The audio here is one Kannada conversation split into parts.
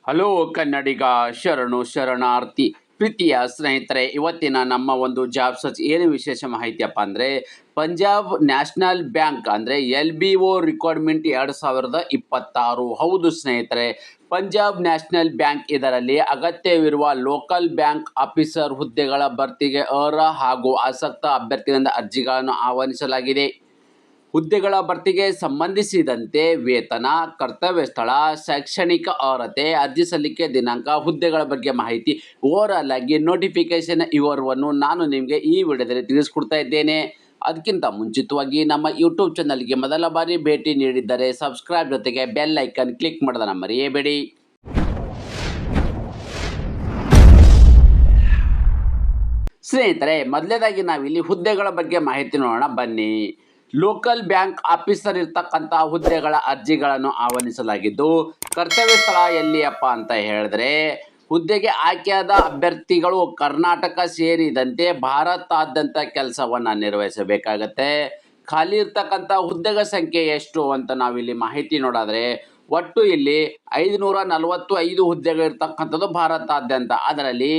ಹಲೋ ಕನ್ನಡಿಗ, ಶರಣು ಶರಣಾರ್ಥಿ. ಪ್ರೀತಿಯ ಸ್ನೇಹಿತರೆ, ಇವತ್ತಿನ ನಮ್ಮ ಒಂದು ಜಾಬ್ ಸರ್ಚ್ ಏನು ವಿಶೇಷ ಮಾಹಿತಿಯಪ್ಪ ಅಂದರೆ, ಪಂಜಾಬ್ ನ್ಯಾಷನಲ್ ಬ್ಯಾಂಕ್ ಅಂದರೆ LBO ರಿಕ್ವೈರ್ಮೆಂಟ್ 2026. ಹೌದು ಸ್ನೇಹಿತರೆ, ಪಂಜಾಬ್ ನ್ಯಾಷನಲ್ ಬ್ಯಾಂಕ್ ಇದರಲ್ಲಿ ಅಗತ್ಯವಿರುವ ಲೋಕಲ್ ಬ್ಯಾಂಕ್ ಆಫೀಸರ್ ಹುದ್ದೆಗಳ ಭರ್ತಿಗೆ ಅರ್ಹ ಹಾಗೂ ಆಸಕ್ತ ಅಭ್ಯರ್ಥಿಗಳಿಂದ ಅರ್ಜಿಗಳನ್ನು ಆಹ್ವಾನಿಸಲಾಗಿದೆ. ಹುದ್ದೆಗಳ ಭರ್ತಿಗೆ ಸಂಬಂಧಿಸಿದಂತೆ ವೇತನ, ಕರ್ತವ್ಯ ಸ್ಥಳ, ಶೈಕ್ಷಣಿಕ ಅರ್ಹತೆ, ಅರ್ಜಿ ಸಲ್ಲಿಕೆ ದಿನಾಂಕ, ಹುದ್ದೆಗಳ ಬಗ್ಗೆ ಮಾಹಿತಿ, ಓವರಾಲ್ ಆಗಿ ನೋಟಿಫಿಕೇಶನ್ ವಿವರವನ್ನು ನಾನು ನಿಮಗೆ ಈ ವಿಡಿಯೋದಲ್ಲಿ ತಿಳಿಸ್ಕೊಡ್ತಾ ಇದ್ದೇನೆ. ಅದಕ್ಕಿಂತ ಮುಂಚಿತವಾಗಿ ನಮ್ಮ ಯೂಟ್ಯೂಬ್ ಚಾನಲ್ಗೆ ಮೊದಲ ಬಾರಿ ಭೇಟಿ ನೀಡಿದ್ದರೆ ಸಬ್ಸ್ಕ್ರೈಬ್ ಜೊತೆಗೆ ಬೆಲ್ ಐಕನ್ ಕ್ಲಿಕ್ ಮಾಡೋದನ್ನು ಮರೆಯಬೇಡಿ. ಸ್ನೇಹಿತರೆ, ಮೊದಲನೇದಾಗಿ ನಾವಿಲ್ಲಿ ಹುದ್ದೆಗಳ ಬಗ್ಗೆ ಮಾಹಿತಿ ನೋಡೋಣ ಬನ್ನಿ. ಲೋಕಲ್ ಬ್ಯಾಂಕ್ ಆಫೀಸರ್ ಇರ್ತಕ್ಕಂಥ ಹುದ್ದೆಗಳ ಅರ್ಜಿಗಳನ್ನು ಆಹ್ವಾನಿಸಲಾಗಿದ್ದು, ಕರ್ತವ್ಯ ಸ್ಥಳ ಎಲ್ಲಿಯಪ್ಪ ಅಂತ ಹೇಳಿದ್ರೆ, ಹುದ್ದೆಗೆ ಆಯ್ಕೆಯಾದ ಅಭ್ಯರ್ಥಿಗಳು ಕರ್ನಾಟಕ ಸೇರಿದಂತೆ ಭಾರತಾದ್ಯಂತ ಕೆಲಸವನ್ನು ನಿರ್ವಹಿಸಬೇಕಾಗತ್ತೆ. ಖಾಲಿ ಇರ್ತಕ್ಕಂಥ ಹುದ್ದೆಗಳ ಸಂಖ್ಯೆ ಎಷ್ಟು ಅಂತ ನಾವಿಲ್ಲಿ ಮಾಹಿತಿ ನೋಡಿದ್ರೆ, ಒಟ್ಟು ಇಲ್ಲಿ 545 ಹುದ್ದೆಗಳಿರ್ತಕ್ಕಂಥದ್ದು ಭಾರತಾದ್ಯಂತ. ಅದರಲ್ಲಿ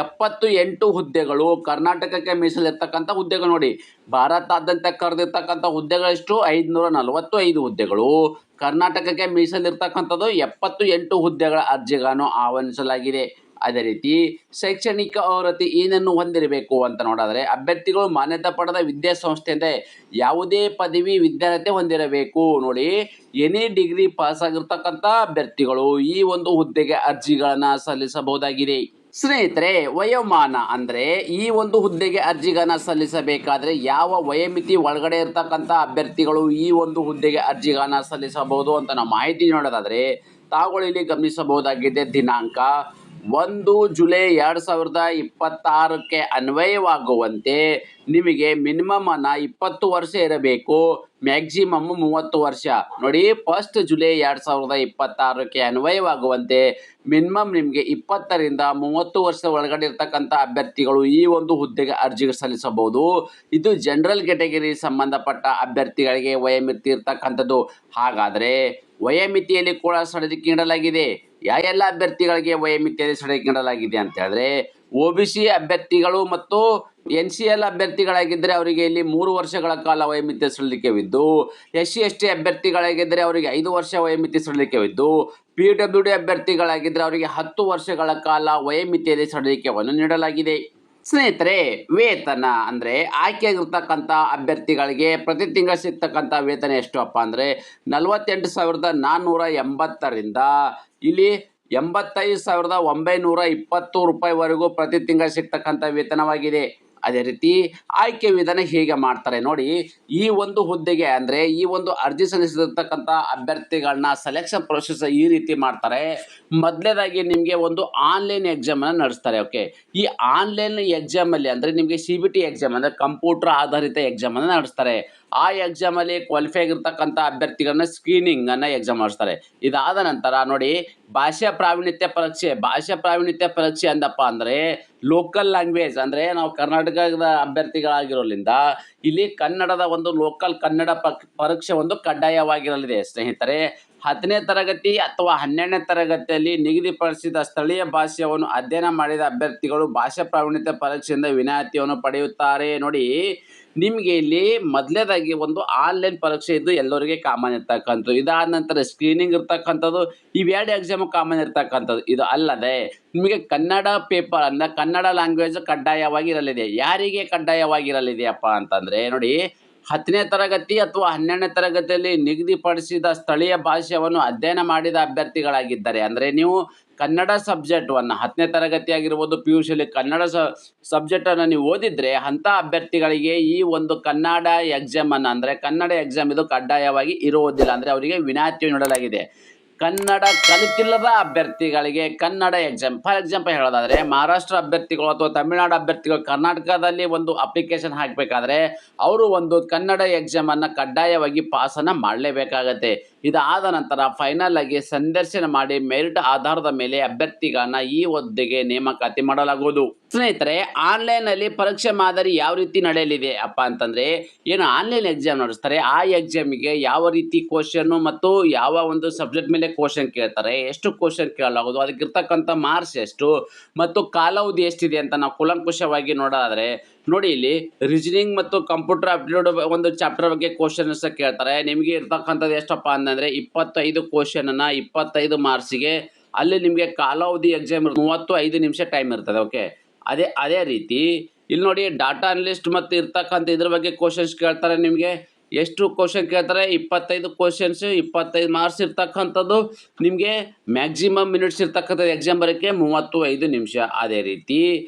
78 ಹುದ್ದೆಗಳು ಕರ್ನಾಟಕಕ್ಕೆ ಮೀಸಲಿರ್ತಕ್ಕಂಥ ಹುದ್ದೆಗಳು. ನೋಡಿ, ಭಾರತಾದ್ಯಂತ ಕರೆದಿರ್ತಕ್ಕಂಥ ಹುದ್ದೆಗಳೆಷ್ಟು? 545 ಹುದ್ದೆಗಳು. ಕರ್ನಾಟಕಕ್ಕೆ ಮೀಸಲಿರ್ತಕ್ಕಂಥದ್ದು 78 ಹುದ್ದೆಗಳ ಅರ್ಜಿಗಳನ್ನು ಆಹ್ವಾನಿಸಲಾಗಿದೆ. ಅದೇ ರೀತಿ ಶೈಕ್ಷಣಿಕ ಅರ್ಹತೆ ಏನನ್ನು ಹೊಂದಿರಬೇಕು ಅಂತ ನೋಡಿದ್ರೆ, ಅಭ್ಯರ್ಥಿಗಳು ಮಾನ್ಯತೆ ಪಡೆದ ವಿದ್ಯಾಸಂಸ್ಥೆಯಿಂದ ಯಾವುದೇ ಪದವಿ ವಿದ್ಯಾರ್ಹತೆ ಹೊಂದಿರಬೇಕು. ನೋಡಿ, ಎನಿ ಡಿಗ್ರಿ ಪಾಸ್ ಆಗಿರ್ತಕ್ಕಂಥ ಅಭ್ಯರ್ಥಿಗಳು ಈ ಒಂದು ಹುದ್ದೆಗೆ ಅರ್ಜಿಗಳನ್ನು ಸಲ್ಲಿಸಬಹುದಾಗಿದೆ. ಸ್ನೇಹಿತರೆ, ವಯೋಮಾನ ಅಂದರೆ ಈ ಒಂದು ಹುದ್ದೆಗೆ ಅರ್ಜಿಗಳನ್ನು ಸಲ್ಲಿಸಬೇಕಾದ್ರೆ ಯಾವ ವಯೋಮಿತಿ ಒಳಗಡೆ ಇರ್ತಕ್ಕಂಥ ಅಭ್ಯರ್ಥಿಗಳು ಈ ಒಂದು ಹುದ್ದೆಗೆ ಅರ್ಜಿಗಳನ್ನು ಸಲ್ಲಿಸಬಹುದು ಅಂತ ನಾವು ಮಾಹಿತಿ ನೋಡೋದಾದರೆ, ತಾವುಗಳು ಇಲ್ಲಿ ಗಮನಿಸಬಹುದಾಗಿದೆ. ದಿನಾಂಕ 1 ಜುಲೈ 2026ಕ್ಕೆ ಅನ್ವಯವಾಗುವಂತೆ ನಿಮಗೆ ಮಿನಿಮಮ್ 20 ವರ್ಷ ಇರಬೇಕು, ಮ್ಯಾಕ್ಸಿಮಮ್ 30 ವರ್ಷ. ನೋಡಿ, 1 ಜುಲೈ 2026ಕ್ಕೆ ಅನ್ವಯವಾಗುವಂತೆ ಮಿನಿಮಮ್ ನಿಮಗೆ 20ರಿಂದ 30 ವರ್ಷ ಒಳಗಡೆ ಇರ್ತಕ್ಕಂಥ ಅಭ್ಯರ್ಥಿಗಳು ಈ ಒಂದು ಹುದ್ದೆಗೆ ಅರ್ಜಿಗೆ ಸಲ್ಲಿಸಬಹುದು. ಇದು ಜನರಲ್ ಕ್ಯಾಟಗರಿ ಸಂಬಂಧಪಟ್ಟ ಅಭ್ಯರ್ಥಿಗಳಿಗೆ ವಯೋಮಿತಿ ಇರ್ತಕ್ಕಂಥದ್ದು. ಹಾಗಾದರೆ ವಯೋಮಿತಿಯಲ್ಲಿ ಕೂಡ ಸಡಿಲಿಕೆ ನೀಡಲಾಗಿದೆ. ಎಲ್ಲ ಅಭ್ಯರ್ಥಿಗಳಿಗೆ ವಯೋಮಿತಿಯಲ್ಲಿ ಸಡಿಲಿಕೆ ನೀಡಲಾಗಿದೆ ಅಂತ ಹೇಳಿದ್ರೆ, OBC ಅಭ್ಯರ್ಥಿಗಳು ಮತ್ತು NCL ಅಭ್ಯರ್ಥಿಗಳಾಗಿದ್ದರೆ ಅವರಿಗೆ ಇಲ್ಲಿ 3 ವರ್ಷಗಳ ಕಾಲ ವಯೋಮಿತಿ ಸಡಿಲಿಕೆವಿದ್ದು, SC/ST ಅಭ್ಯರ್ಥಿಗಳಾಗಿದ್ದರೆ ಅವರಿಗೆ 5 ವರ್ಷ ವಯೋಮಿತಿ ಸಡಿಲಿಕೆವಿದ್ದು, PWD ಅಭ್ಯರ್ಥಿಗಳಾಗಿದ್ದರೆ ಅವರಿಗೆ 10 ವರ್ಷಗಳ ಕಾಲ ವಯೋಮಿತಿಯಲ್ಲಿ ಸಡಿಲಿಕೆಯನ್ನು ನೀಡಲಾಗಿದೆ. ಸ್ನೇಹಿತರೆ, ವೇತನ ಅಂದರೆ ಆಯ್ಕೆಯಾಗಿರ್ತಕ್ಕಂಥ ಅಭ್ಯರ್ಥಿಗಳಿಗೆ ಪ್ರತಿ ತಿಂಗಳು ಸಿಗ್ತಕ್ಕಂಥ ವೇತನ ಎಷ್ಟಪ್ಪ ಅಂದರೆ 48,480ರಿಂದ ಇಲ್ಲಿ 85,920 ರೂಪಾಯಿವರೆಗೂ ಪ್ರತಿ ತಿಂಗಳು ಸಿಗ್ತಕ್ಕಂಥ ವೇತನವಾಗಿದೆ. ಅದೇ ರೀತಿ ಆಯ್ಕೆ ವಿಧಾನ ಹೇಗೆ ಮಾಡ್ತಾರೆ ನೋಡಿ. ಈ ಒಂದು ಹುದ್ದೆಗೆ ಅಂದರೆ ಈ ಒಂದು ಅರ್ಜಿ ಸಲ್ಲಿಸಿರ್ತಕ್ಕಂಥ ಅಭ್ಯರ್ಥಿಗಳನ್ನ ಸೆಲೆಕ್ಷನ್ ಪ್ರೊಸೆಸ್ ಈ ರೀತಿ ಮಾಡ್ತಾರೆ. ಮೊದಲನೇದಾಗಿ ನಿಮಗೆ ಒಂದು ಆನ್ಲೈನ್ ಎಕ್ಸಾಮನ್ನು ನಡೆಸ್ತಾರೆ. ಓಕೆ, ಈ ಆನ್ಲೈನ್ ಎಕ್ಸಾಮಲ್ಲಿ ಅಂದರೆ ನಿಮಗೆ CBT ಎಕ್ಸಾಮ್ ಅಂದರೆ ಕಂಪ್ಯೂಟರ್ ಆಧಾರಿತ ಎಕ್ಸಾಮನ್ನು ನಡೆಸ್ತಾರೆ. ಆ ಎಕ್ಸಾಮಲ್ಲಿ ಕ್ವಾಲಿಫೈ ಆಗಿರ್ತಕ್ಕಂಥ ಅಭ್ಯರ್ಥಿಗಳನ್ನ ಸ್ಕ್ರೀನಿಂಗನ್ನು ಎಕ್ಸಾಮ್ ಮಾಡಿಸ್ತಾರೆ. ಇದಾದ ನಂತರ ನೋಡಿ, ಭಾಷಾ ಪ್ರಾವೀಣ್ಯತೆ ಪರೀಕ್ಷೆ ಅಂದಪ್ಪ ಅಂದರೆ ಲೋಕಲ್ ಲ್ಯಾಂಗ್ವೇಜ್ ಅಂದರೆ ನಾವು ಕರ್ನಾಟಕದ ಅಭ್ಯರ್ಥಿಗಳಾಗಿರೋದ್ರಿಂದ ಇಲ್ಲಿ ಕನ್ನಡದ ಒಂದು ಲೋಕಲ್ ಕನ್ನಡ ಪರೀಕ್ಷೆ ಒಂದು ಕಡ್ಡಾಯವಾಗಿರಲಿದೆ. ಸ್ನೇಹಿತರೆ, 10ನೇ ತರಗತಿ ಅಥವಾ 12ನೇ ತರಗತಿಯಲ್ಲಿ ನಿಗದಿಪಡಿಸಿದ ಸ್ಥಳೀಯ ಭಾಷೆಯನ್ನು ಅಧ್ಯಯನ ಮಾಡಿದ ಅಭ್ಯರ್ಥಿಗಳು ಭಾಷಾ ಪ್ರಾವೀಣ್ಯತೆ ಪರೀಕ್ಷೆಯಿಂದ ವಿನಾಯಿತಿಯನ್ನು ಪಡೆಯುತ್ತಾರೆ. ನೋಡಿ, ನಿಮಗೆ ಇಲ್ಲಿ ಮೊದಲನೇದಾಗಿ ಒಂದು ಆನ್ಲೈನ್ ಪರೀಕ್ಷೆ ಇದ್ದು ಎಲ್ಲರಿಗೆ ಕಾಮನ್ ಇರ್ತಕ್ಕಂಥದ್ದು. ಇದಾದ ನಂತರ ಸ್ಕ್ರೀನಿಂಗ್ ಇರ್ತಕ್ಕಂಥದ್ದು. ಇವೆರಡು ಎಕ್ಸಾಮು ಕಾಮನ್ ಇರ್ತಕ್ಕಂಥದ್ದು. ಇದು ಅಲ್ಲದೆ ನಿಮಗೆ ಕನ್ನಡ ಪೇಪರ್ ಅಂದರೆ ಕನ್ನಡ ಲ್ಯಾಂಗ್ವೇಜ್ ಕಡ್ಡಾಯವಾಗಿ ಇರಲಿದೆ. ಯಾರಿಗೆ ಕಡ್ಡಾಯವಾಗಿರಲಿದೆಯಪ್ಪ ಅಂತಂದರೆ ನೋಡಿ, 10ನೇ ತರಗತಿ ಅಥವಾ 12ನೇ ತರಗತಿಯಲ್ಲಿ ನಿಗದಿಪಡಿಸಿದ ಸ್ಥಳೀಯ ಭಾಷೆಯನ್ನು ಅಧ್ಯಯನ ಮಾಡಿದ ಅಭ್ಯರ್ಥಿಗಳಾಗಿದ್ದಾರೆ. ಅಂದರೆ ನೀವು ಕನ್ನಡ ಸಬ್ಜೆಕ್ಟನ್ನು 10ನೇ ತರಗತಿ ಆಗಿರ್ಬೋದು, PUCಯಲ್ಲಿ ಕನ್ನಡ ಸಬ್ಜೆಕ್ಟನ್ನು ನೀವು ಓದಿದರೆ ಅಂಥ ಅಭ್ಯರ್ಥಿಗಳಿಗೆ ಈ ಒಂದು ಕನ್ನಡ ಎಕ್ಸಾಮನ್ನು ಅಂದರೆ ಕನ್ನಡ ಎಕ್ಸಾಮ್ ಇದು ಕಡ್ಡಾಯವಾಗಿ ಇರುವುದಿಲ್ಲ. ಅಂದರೆ ಅವರಿಗೆ ವಿನಾಯಿತಿ ನೀಡಲಾಗಿದೆ. ಕನ್ನಡ ಕಲಿತಿಲ್ಲದ ಅಭ್ಯರ್ಥಿಗಳಿಗೆ ಕನ್ನಡ ಎಕ್ಸಾಮ್, ಫಾರ್ ಎಕ್ಸಾಂಪಲ್ ಹೇಳೋದಾದರೆ ಮಹಾರಾಷ್ಟ್ರ ಅಭ್ಯರ್ಥಿಗಳು ಅಥವಾ ತಮಿಳುನಾಡು ಅಭ್ಯರ್ಥಿಗಳು ಕರ್ನಾಟಕದಲ್ಲಿ ಒಂದು ಅಪ್ಲಿಕೇಶನ್ ಹಾಕಬೇಕಾದ್ರೆ ಅವರು ಒಂದು ಕನ್ನಡ ಎಕ್ಸಾಮನ್ನು ಕಡ್ಡಾಯವಾಗಿ ಪಾಸನ್ನು ಮಾಡಲೇಬೇಕಾಗತ್ತೆ. ಇದಾದ ನಂತರ ಫೈನಲ್ ಆಗಿ ಸಂದರ್ಶನ ಮಾಡಿ ಮೆರಿಟ್ ಆಧಾರದ ಮೇಲೆ ಅಭ್ಯರ್ಥಿಗಳನ್ನ ಈ ಹುದ್ದೆಗೆ ನೇಮಕಾತಿ ಮಾಡಲಾಗುವುದು. ಸ್ನೇಹಿತರೆ, ಆನ್ಲೈನಲ್ಲಿ ಪರೀಕ್ಷೆ ಮಾದರಿ ಯಾವ ರೀತಿ ನಡೆಯಲಿದೆ ಅಪ್ಪ ಅಂತಂದ್ರೆ, ಏನು ಆನ್ಲೈನ್ ಎಕ್ಸಾಮ್ ನಡೆಸ್ತಾರೆ, ಆ ಎಕ್ಸಾಮಿಗೆ ಯಾವ ರೀತಿ ಕ್ವಶನ್ ಮತ್ತು ಯಾವ ಒಂದು ಸಬ್ಜೆಕ್ಟ್ ಮೇಲೆ ಕ್ವಶನ್ ಕೇಳ್ತಾರೆ, ಎಷ್ಟು ಕ್ವಶನ್ ಕೇಳಲಾಗುವುದು, ಅದಕ್ಕಿರ್ತಕ್ಕಂಥ ಮಾರ್ಕ್ಸ್ ಎಷ್ಟು ಮತ್ತು ಕಾಲಾವಧಿ ಎಷ್ಟಿದೆ ಅಂತ ನಾವು ಕೂಲಂಕುಷವಾಗಿ ನೋಡೋದಾದ್ರೆ ನೋಡಿ, ಇಲ್ಲಿ ರೀಸನಿಂಗ್ ಮತ್ತು ಕಂಪ್ಯೂಟರ್ ಅಪ್ಟಿಟ್ಯೂಡ್ ಒಂದು ಚಾಪ್ಟರ್ ಬಗ್ಗೆ ಕ್ವಶನ್ಸ್ ಕೇಳ್ತಾರೆ. ನಿಮಗೆ ಇರ್ತಕ್ಕಂಥದ್ದು ಎಷ್ಟಪ್ಪ ಅಂತಂದ್ರೆ 25 ಕ್ವಶನ್ನ 25 ಮಾರ್ಕ್ಸಿಗೆ. ಅಲ್ಲಿ ನಿಮಗೆ ಕಾಲಾವಧಿ ಎಕ್ಸಾಮ್ 35 ನಿಮಿಷ ಟೈಮ್ ಇರ್ತದೆ. ಓಕೆ, ಅದೇ ರೀತಿ ಇಲ್ಲಿ ನೋಡಿ, ಡಾಟಾ ಅನಲಿಸ್ಟ್ ಮತ್ತು ಇರ್ತಕ್ಕಂಥ ಇದ್ರ ಬಗ್ಗೆ ಕ್ವಶನ್ಸ್ ಕೇಳ್ತಾರೆ. ನಿಮಗೆ ಎಷ್ಟು ಕ್ವಶನ್ ಕೇಳ್ತಾರೆ? 25 ಕ್ವಶನ್ಸ್, 25 ಮಾರ್ಕ್ಸ್ ಇರ್ತಕ್ಕಂಥದ್ದು. ನಿಮಗೆ ಮ್ಯಾಕ್ಸಿಮಮ್ ಮಿನಿಟ್ಸ್ ಇರ್ತಕ್ಕಂಥದ್ದು ಎಕ್ಸಾಮ್ ಬರೋಕ್ಕೆ 35 ನಿಮಿಷ. ಅದೇ ರೀತಿ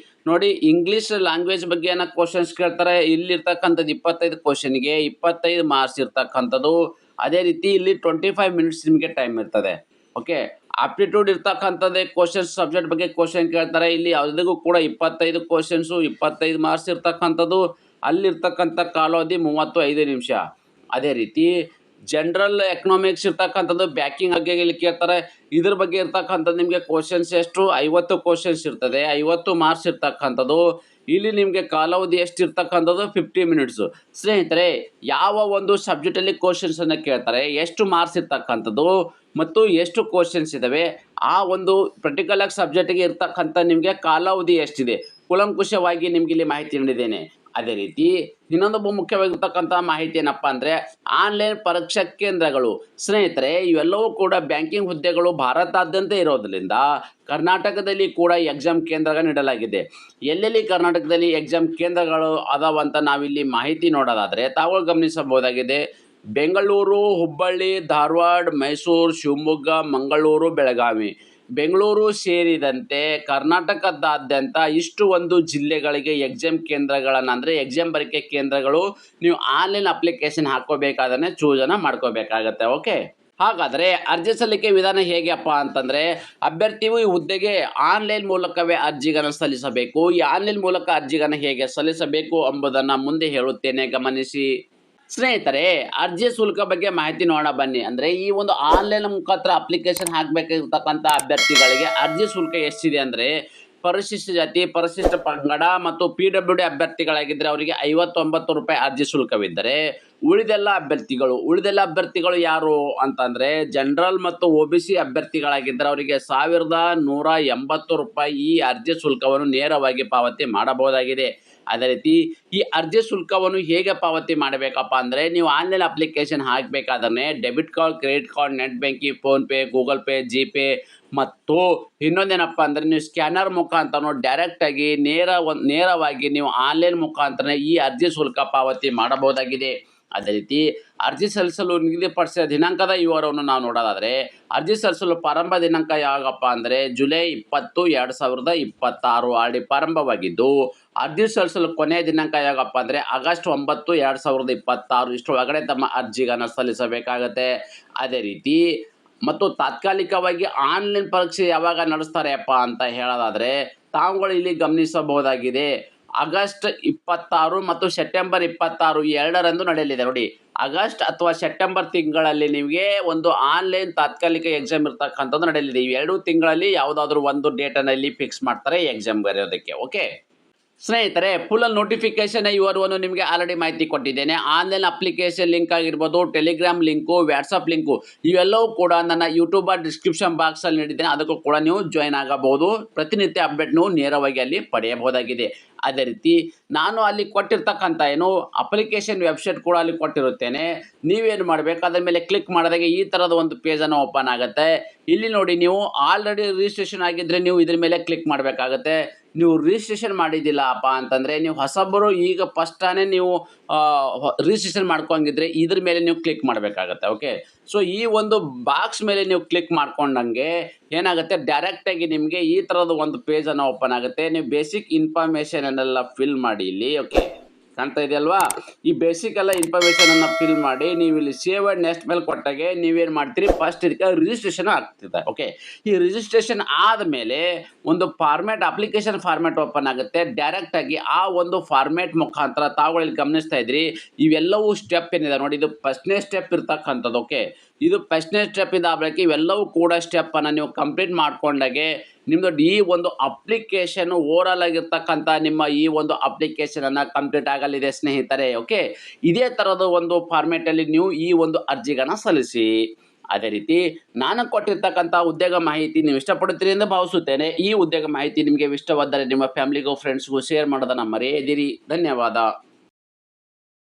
ನೋಡಿ, ಇಂಗ್ಲೀಷ್ ಲ್ಯಾಂಗ್ವೇಜ್ ಬಗ್ಗೆ ಏನೋ ಕ್ವಶನ್ಸ್ ಕೇಳ್ತಾರೆ. ಇಲ್ಲಿರ್ತಕ್ಕಂಥದ್ದು 25 ಕ್ವಶನ್ಗೆ 25 ಮಾರ್ಕ್ಸ್ ಇರ್ತಕ್ಕಂಥದ್ದು. ಅದೇ ರೀತಿ ಇಲ್ಲಿ 25 ಮಿನಿಟ್ಸ್ ನಿಮಗೆ ಟೈಮ್ ಇರ್ತದೆ. ಓಕೆ, ಆಪ್ಟಿಟ್ಯೂಡ್ ಇರ್ತಕ್ಕಂಥದ್ದೇ ಕ್ವಶನ್ಸ್ ಸಬ್ಜೆಕ್ಟ್ ಬಗ್ಗೆ ಕ್ವಶನ್ ಕೇಳ್ತಾರೆ. ಇಲ್ಲಿ ಯಾವುದಕ್ಕೂ ಕೂಡ 25 ಕ್ವಶನ್ಸು 25 ಮಾರ್ಕ್ಸ್ ಇರ್ತಕ್ಕಂಥದ್ದು. ಅಲ್ಲಿರ್ತಕ್ಕಂಥ ಕಾಲಾವಧಿ 35 ನಿಮಿಷ. ಅದೇ ರೀತಿ ಜನರಲ್ ಎಕನಾಮಿಕ್ಸ್ ಇರ್ತಕ್ಕಂಥದ್ದು, ಬ್ಯಾಂಕಿಂಗ್ ಬಗ್ಗೆ ಇಲ್ಲಿ ಕೇಳ್ತಾರೆ. ಇದ್ರ ಬಗ್ಗೆ ಇರ್ತಕ್ಕಂಥದ್ದು ನಿಮಗೆ ಕ್ವಶನ್ಸ್ ಎಷ್ಟು? 50 ಕ್ವಶನ್ಸ್ ಇರ್ತದೆ, 50 ಮಾರ್ಕ್ಸ್ ಇರ್ತಕ್ಕಂಥದ್ದು. ಇಲ್ಲಿ ನಿಮಗೆ ಕಾಲಾವಧಿ ಎಷ್ಟು ಇರ್ತಕ್ಕಂಥದ್ದು? 50 ಮಿನಿಟ್ಸು. ಸ್ನೇಹಿತರೆ, ಯಾವ ಒಂದು ಸಬ್ಜೆಕ್ಟಲ್ಲಿ ಕ್ವಶನ್ಸನ್ನು ಕೇಳ್ತಾರೆ, ಎಷ್ಟು ಮಾರ್ಕ್ಸ್ ಇರ್ತಕ್ಕಂಥದ್ದು ಮತ್ತು ಎಷ್ಟು ಕ್ವಶನ್ಸ್ ಇದ್ದಾವೆ, ಆ ಒಂದು ಪರ್ಟಿಕ್ಯುಲರ್ ಸಬ್ಜೆಕ್ಟಿಗೆ ಇರ್ತಕ್ಕಂಥ ನಿಮಗೆ ಕಾಲಾವಧಿ ಎಷ್ಟಿದೆ, ಕೂಲಂಕುಷವಾಗಿ ನಿಮಗೆ ಇಲ್ಲಿ ಮಾಹಿತಿ ನೀಡಿದ್ದೇನೆ. ಅದೇ ರೀತಿ ಇನ್ನೊಂದು ಮುಖ್ಯವಾಗಿರ್ತಕ್ಕಂಥ ಮಾಹಿತಿ ಏನಪ್ಪ ಅಂದರೆ, ಆನ್ಲೈನ್ ಪರೀಕ್ಷಾ ಕೇಂದ್ರಗಳು. ಸ್ನೇಹಿತರೆ, ಇವೆಲ್ಲವೂ ಕೂಡ ಬ್ಯಾಂಕಿಂಗ್ ಹುದ್ದೆಗಳು ಭಾರತಾದ್ಯಂತ ಇರೋದ್ರಿಂದ ಕರ್ನಾಟಕದಲ್ಲಿ ಕೂಡ ಎಕ್ಸಾಮ್ ಕೇಂದ್ರ ನೀಡಲಾಗಿದೆ. ಎಲ್ಲೆಲ್ಲಿ ಕರ್ನಾಟಕದಲ್ಲಿ ಎಕ್ಸಾಮ್ ಕೇಂದ್ರಗಳು ಅದಾವಂತ ನಾವಿಲ್ಲಿ ಮಾಹಿತಿ ನೋಡೋದಾದರೆ ತಾವು ಗಮನಿಸಬಹುದಾಗಿದೆ. ಬೆಂಗಳೂರು, ಹುಬ್ಬಳ್ಳಿ, ಧಾರವಾಡ, ಮೈಸೂರು, ಶಿವಮೊಗ್ಗ, ಮಂಗಳೂರು, ಬೆಳಗಾವಿ. ಬೆಂಗಳೂರು ಸೇರಿದಂತೆ ಕರ್ನಾಟಕದಾದ್ಯಂತ ಇಷ್ಟು ಒಂದು ಜಿಲ್ಲೆಗಳಿಗೆ ಎಕ್ಸಾಮ್ ಕೇಂದ್ರಗಳನ್ನು, ಅಂದರೆ ಎಕ್ಸಾಮ್ ಬರೀಕೆ ಕೇಂದ್ರಗಳು ನೀವು ಆನ್ಲೈನ್ ಅಪ್ಲಿಕೇಶನ್ ಹಾಕೋಬೇಕಾದ್ರೆ ಚೂಸನ್ನು ಮಾಡ್ಕೋಬೇಕಾಗತ್ತೆ. ಓಕೆ, ಹಾಗಾದರೆ ಅರ್ಜಿ ಸಲ್ಲಿಕೆ ವಿಧಾನ ಹೇಗೆಪ್ಪ ಅಂತಂದರೆ, ಅಭ್ಯರ್ಥಿಯು ಈ ಹುದ್ದೆಗೆ ಆನ್ಲೈನ್ ಮೂಲಕವೇ ಅರ್ಜಿಗಳನ್ನು ಸಲ್ಲಿಸಬೇಕು. ಈ ಆನ್ಲೈನ್ ಮೂಲಕ ಅರ್ಜಿಗಳನ್ನು ಹೇಗೆ ಸಲ್ಲಿಸಬೇಕು ಎಂಬುದನ್ನು ಮುಂದೆ ಹೇಳುತ್ತೇನೆ, ಗಮನಿಸಿ. ಸ್ನೇಹಿತರೆ, ಅರ್ಜಿ ಶುಲ್ಕ ಬಗ್ಗೆ ಮಾಹಿತಿ ನೋಡೋಣ ಬನ್ನಿ. ಅಂದರೆ ಈ ಒಂದು ಆನ್ಲೈನ್ ಮುಖಾಂತರ ಅಪ್ಲಿಕೇಶನ್ ಹಾಕಬೇಕಾಗಿರ್ತಕ್ಕಂಥ ಅಭ್ಯರ್ಥಿಗಳಿಗೆ ಅರ್ಜಿ ಶುಲ್ಕ ಎಷ್ಟಿದೆ ಅಂದರೆ, ಪರಿಶಿಷ್ಟ ಜಾತಿ, ಪರಿಶಿಷ್ಟ ಪಂಗಡ ಮತ್ತು PWD ಅಭ್ಯರ್ಥಿಗಳಾಗಿದ್ದರೆ ಅವರಿಗೆ 59 ರೂಪಾಯಿ ಅರ್ಜಿ ಶುಲ್ಕವಿದ್ದರೆ, ಉಳಿದೆಲ್ಲ ಅಭ್ಯರ್ಥಿಗಳು ಯಾರು ಅಂತಂದರೆ ಜನರಲ್ ಮತ್ತು OBC ಅಭ್ಯರ್ಥಿಗಳಾಗಿದ್ದರೆ ಅವರಿಗೆ 1180 ರೂಪಾಯಿ ಈ ಅರ್ಜಿ ಶುಲ್ಕವನ್ನು ನೇರವಾಗಿ ಪಾವತಿ ಮಾಡಬಹುದಾಗಿದೆ. ಅದೇ ರೀತಿ ಈ ಅರ್ಜಿ ಶುಲ್ಕವನ್ನು ಹೇಗೆ ಪಾವತಿ ಮಾಡಬೇಕಪ್ಪ ಅಂದರೆ, ನೀವು ಆನ್ಲೈನ್ ಅಪ್ಲಿಕೇಶನ್ ಹಾಕಬೇಕಾದ್ರೆ debit card, credit card, net banking, PhonePe, Google Pay, GPay ಮತ್ತು ಇನ್ನೊಂದೇನಪ್ಪ ಅಂದರೆ ನೀವು ಸ್ಕ್ಯಾನರ್ ಮುಖಾಂತರ ಡೈರೆಕ್ಟಾಗಿ ನೇರವಾಗಿ ನೀವು ಆನ್ಲೈನ್ ಮುಖಾಂತರ ಈ ಅರ್ಜಿ ಶುಲ್ಕ ಪಾವತಿ ಮಾಡಬಹುದಾಗಿದೆ. ಅದೇ ರೀತಿ ಅರ್ಜಿ ಸಲ್ಲಿಸಲು ನಿಗದಿಪಡಿಸಿದ ದಿನಾಂಕದ ವಿವರವನ್ನು ನಾವು ನೋಡೋದಾದರೆ, ಅರ್ಜಿ ಸಲ್ಲಿಸಲು ಪ್ರಾರಂಭ ದಿನಾಂಕ ಯಾವಾಗಪ್ಪ ಅಂದರೆ ಜುಲೈ 20, 2026 ಆಲ್ರೆಡಿ ಪ್ರಾರಂಭವಾಗಿದ್ದು, ಅರ್ಜಿ ಸಲ್ಲಿಸಲು ಕೊನೆಯ ದಿನಾಂಕ ಯಾವಾಗಪ್ಪ ಅಂದರೆ ಆಗಸ್ಟ್ 9, 2026 ಇಷ್ಟರೊಳಗಡೆ ತಮ್ಮ ಅರ್ಜಿಗಳನ್ನು ಸಲ್ಲಿಸಬೇಕಾಗತ್ತೆ. ಅದೇ ರೀತಿ ಮತ್ತು ತಾತ್ಕಾಲಿಕವಾಗಿ ಆನ್ಲೈನ್ ಪರೀಕ್ಷೆ ಯಾವಾಗ ನಡೆಸ್ತಾರೆಪ್ಪ ಅಂತ ಹೇಳೋದಾದರೆ ತಾವುಗಳು ಇಲ್ಲಿ ಗಮನಿಸಬಹುದಾಗಿದೆ. ಆಗಸ್ಟ್ 26 ಮತ್ತು ಸೆಪ್ಟೆಂಬರ್ 26 ಎರಡರಂದು ನಡೆಯಲಿದೆ. ನೋಡಿ, ಆಗಸ್ಟ್ ಅಥವಾ ಸೆಪ್ಟೆಂಬರ್ ತಿಂಗಳಲ್ಲಿ ನಿಮಗೆ ಒಂದು ಆನ್ಲೈನ್ ತಾತ್ಕಾಲಿಕ ಎಕ್ಸಾಮ್ ಇರ್ತಕ್ಕಂಥದ್ದು ನಡೆಯಲಿದೆ. ಈ 2 ತಿಂಗಳಲ್ಲಿ ಯಾವುದಾದ್ರೂ ಒಂದು ಡೇಟನಲ್ಲಿ ಫಿಕ್ಸ್ ಮಾಡ್ತಾರೆ ಎಕ್ಸಾಮ್ ಬರೆಯೋದಕ್ಕೆ. ಓಕೆ ಸ್ನೇಹಿತರೆ, ಫುಲ್ ನೋಟಿಫಿಕೇಶನ್ ವಿವರವನ್ನು ನಿಮಗೆ ಆಲ್ರೆಡಿ ಮಾಹಿತಿ ಕೊಟ್ಟಿದ್ದೇನೆ. ಆನ್ಲೈನ್ ಅಪ್ಲಿಕೇಶನ್ ಲಿಂಕ್ ಆಗಿರ್ಬೋದು, ಟೆಲಿಗ್ರಾಮ್ ಲಿಂಕು, ವಾಟ್ಸಪ್ ಲಿಂಕು ಇವೆಲ್ಲವೂ ಕೂಡ ನನ್ನ ಯೂಟ್ಯೂಬ್ ಡಿಸ್ಕ್ರಿಪ್ಷನ್ ಬಾಕ್ಸಲ್ಲಿ ನೀಡಿದ್ದೇನೆ. ಅದಕ್ಕೂ ಕೂಡ ನೀವು ಜಾಯ್ನ್ ಆಗಬಹುದು. ಪ್ರತಿನಿತ್ಯ ಅಪ್ಡೇಟ್ ನೀವು ನೇರವಾಗಿ ಅಲ್ಲಿ ಪಡೆಯಬಹುದಾಗಿದೆ. ಅದೇ ರೀತಿ ನಾನು ಅಲ್ಲಿ ಕೊಟ್ಟಿರ್ತಕ್ಕಂಥ ಅಪ್ಲಿಕೇಶನ್ ವೆಬ್ಸೈಟ್ ಕೂಡ ಅಲ್ಲಿ ಕೊಟ್ಟಿರುತ್ತೇನೆ. ನೀವೇನು ಮಾಡಬೇಕು, ಅದರ ಮೇಲೆ ಕ್ಲಿಕ್ ಮಾಡಿದಾಗ ಈ ಥರದ ಒಂದು ಪೇಜನ್ನು ಓಪನ್ ಆಗುತ್ತೆ. ಇಲ್ಲಿ ನೋಡಿ, ನೀವು ಆಲ್ರೆಡಿ ರಿಜಿಸ್ಟ್ರೇಷನ್ ಆಗಿದ್ದರೆ ನೀವು ಇದ್ರ ಮೇಲೆ ಕ್ಲಿಕ್ ಮಾಡಬೇಕಾಗತ್ತೆ. ನೀವು ರಿಜಿಸ್ಟ್ರೇಷನ್ ಮಾಡಿದ್ದಿಲ್ಲಪ್ಪ ಅಂತಂದರೆ, ನೀವು ಹೊಸಬರು ಈಗ ಫಸ್ಟಾನೇ ನೀವು ರಿಜಿಸ್ಟ್ರೇಷನ್ ಮಾಡ್ಕೊಂಡಿದ್ರೆ ಇದ್ರ ಮೇಲೆ ನೀವು ಕ್ಲಿಕ್ ಮಾಡಬೇಕಾಗತ್ತೆ. ಓಕೆ, ಸೊ ಈ ಒಂದು ಬಾಕ್ಸ್ ಮೇಲೆ ನೀವು ಕ್ಲಿಕ್ ಮಾಡ್ಕೊಂಡಂಗೆ ಏನಾಗುತ್ತೆ, ಡೈರೆಕ್ಟಾಗಿ ನಿಮಗೆ ಈ ಥರದ ಒಂದು ಪೇಜನ್ನು ಓಪನ್ ಆಗುತ್ತೆ. ನೀವು ಬೇಸಿಕ್ ಇನ್ಫಾರ್ಮೇಷನನ್ನೆಲ್ಲ ಫಿಲ್ ಮಾಡಿ ಇಲ್ಲಿ. ಓಕೆ, ಕಾಣ್ತಾ ಇದೆಯಲ್ವಾ? ಈ ಬೇಸಿಕ್ ಎಲ್ಲ ಇನ್ಫಾರ್ಮೇಷನನ್ನು ಫಿಲ್ ಮಾಡಿ ನೀವು ಇಲ್ಲಿ ಸೇವ್ ಆ್ಯಂಡ್ ನೆಕ್ಸ್ಟ್ ಮೇಲೆ ಕೊಟ್ಟಾಗೆ ನೀವೇನು ಮಾಡ್ತೀರಿ, ಫಸ್ಟ್ ಇದಕ್ಕೆ ರಿಜಿಸ್ಟ್ರೇಷನ್ ಆಗ್ತಿದೆ. ಓಕೆ, ಈ ರಿಜಿಸ್ಟ್ರೇಷನ್ ಆದಮೇಲೆ ಒಂದು ಅಪ್ಲಿಕೇಶನ್ ಫಾರ್ಮ್ಯಾಟ್ ಓಪನ್ ಆಗುತ್ತೆ. ಡೈರೆಕ್ಟಾಗಿ ಆ ಒಂದು ಫಾರ್ಮ್ಯಾಟ್ ಮುಖಾಂತರ ತಾವುಗಳಲ್ಲಿ ಗಮನಿಸ್ತಾ ಇದ್ರಿ ಇವೆಲ್ಲವೂ ಸ್ಟೆಪ್ ಏನಿದೆ ನೋಡಿ, ಇದು ಫಸ್ಟ್ನೇ ಸ್ಟೆಪ್ ಇರ್ತಕ್ಕಂಥದ್ದು. ಓಕೆ, ಇದು ಫಸ್ಟ್ನೇ ಸ್ಟೆಪ್ಪಿಂದ ಆಗಬೇಕು. ಇವೆಲ್ಲವೂ ಕೂಡ ಸ್ಟೆಪ್ಪನ್ನು ನೀವು ಕಂಪ್ಲೀಟ್ ಮಾಡಿಕೊಂಡಾಗೆ ನಿಮ್ಮದು ಈ ಒಂದು ಅಪ್ಲಿಕೇಶನ್ ಓವರಾಲ್ ಆಗಿರ್ತಕ್ಕಂಥ ನಿಮ್ಮ ಈ ಒಂದು ಅಪ್ಲಿಕೇಶನನ್ನು ಕಂಪ್ಲೀಟ್ ಆಗಲಿದೆ ಸ್ನೇಹಿತರೆ. ಓಕೆ, ಇದೇ ಥರದ ಒಂದು ಫಾರ್ಮ್ಯಾಟಲ್ಲಿ ನೀವು ಈ ಒಂದು ಅರ್ಜಿಗಳನ್ನು ಸಲ್ಲಿಸಿ. ಅದೇ ರೀತಿ ನಾನು ಕೊಟ್ಟಿರ್ತಕ್ಕಂಥ ಉದ್ಯೋಗ ಮಾಹಿತಿ ನೀವು ಇಷ್ಟಪಡುತ್ತೀರಿ ಎಂದು ಭಾವಿಸುತ್ತೇನೆ. ಈ ಉದ್ಯೋಗ ಮಾಹಿತಿ ನಿಮಗೆ ಇಷ್ಟವಾದರೆ ನಿಮ್ಮ ಫ್ಯಾಮಿಲಿಗೂ ಫ್ರೆಂಡ್ಸ್ಗೂ ಶೇರ್ ಮಾಡೋದನ್ನು ಮರೆಯದಿರಿ. ಧನ್ಯವಾದ.